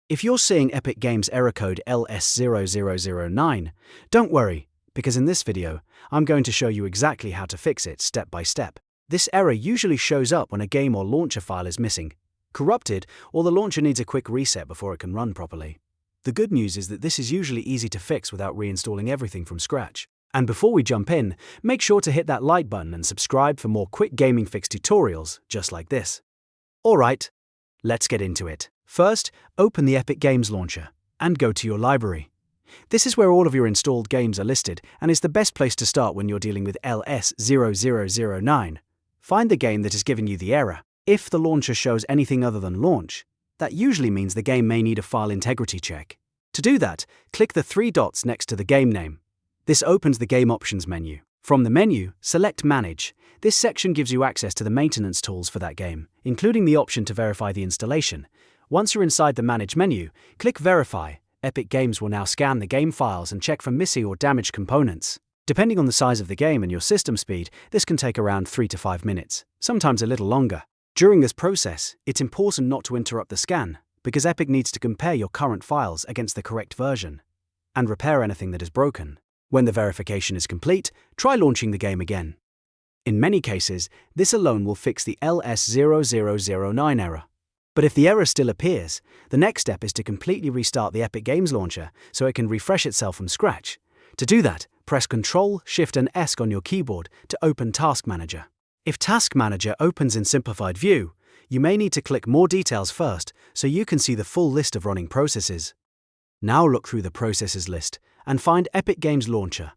If you're seeing Epic Games error code LS0009, don't worry, because in this video, I'm going to show you exactly how to fix it step by step. This error usually shows up when a game or launcher file is missing, corrupted, or the launcher needs a quick reset before it can run properly. The good news is that this is usually easy to fix without reinstalling everything from scratch. And before we jump in, make sure to hit that like button and subscribe for more quick gaming fix tutorials just like this. Alright, let's get into it. First, open the Epic Games launcher and go to your library. This is where all of your installed games are listed and is the best place to start when you're dealing with LS0009. Find the game that is giving you the error. If the launcher shows anything other than launch, that usually means the game may need a file integrity check. To do that, click the three dots next to the game name. This opens the Game Options menu. From the menu, select Manage. This section gives you access to the maintenance tools for that game, including the option to verify the installation. Once you're inside the Manage menu, click Verify. Epic Games will now scan the game files and check for missing or damaged components. Depending on the size of the game and your system speed, this can take around 3 to 5 minutes, sometimes a little longer. During this process, it's important not to interrupt the scan, because Epic needs to compare your current files against the correct version and repair anything that is broken. When the verification is complete, try launching the game again. In many cases, this alone will fix the LS0009 error. But if the error still appears, the next step is to completely restart the Epic Games launcher so it can refresh itself from scratch. To do that, press Ctrl, Shift and S on your keyboard to open Task Manager. If Task Manager opens in simplified view, you may need to click More Details first so you can see the full list of running processes. Now look through the processes list and find Epic Games Launcher.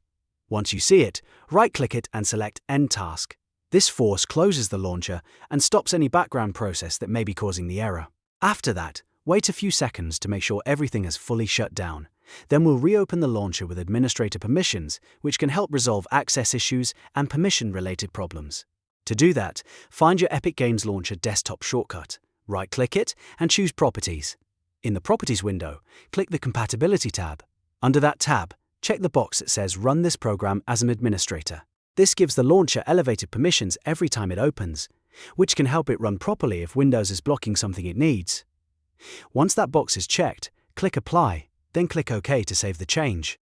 Once you see it, right-click it and select End Task. This force closes the launcher and stops any background process that may be causing the error. After that, wait a few seconds to make sure everything has fully shut down. Then we'll reopen the launcher with administrator permissions, which can help resolve access issues and permission-related problems. To do that, find your Epic Games Launcher desktop shortcut, right-click it and choose Properties. In the Properties window, click the Compatibility tab. Under that tab, check the box that says Run this program as an administrator. This gives the launcher elevated permissions every time it opens, which can help it run properly if Windows is blocking something it needs. Once that box is checked, click Apply, then click OK to save the change.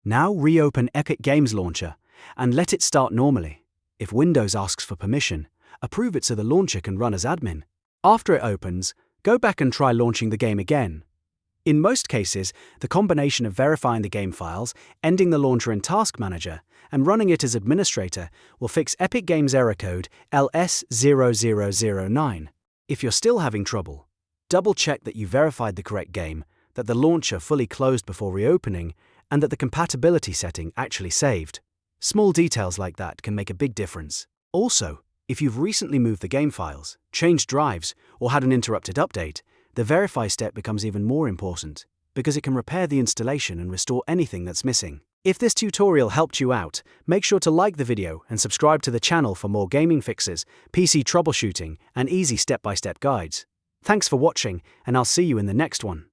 Now reopen Epic Games Launcher and let it start normally. If Windows asks for permission, approve it so the launcher can run as admin. After it opens, go back and try launching the game again. In most cases, the combination of verifying the game files, ending the launcher in Task Manager, and running it as administrator will fix Epic Games error code LS0009. If you're still having trouble, double-check that you verified the correct game, that the launcher fully closed before reopening, and that the compatibility setting actually saved. Small details like that can make a big difference. Also, if you've recently moved the game files, changed drives, or had an interrupted update, the verify step becomes even more important, because it can repair the installation and restore anything that's missing. If this tutorial helped you out, make sure to like the video and subscribe to the channel for more gaming fixes, PC troubleshooting, and easy step-by-step guides. Thanks for watching, and I'll see you in the next one.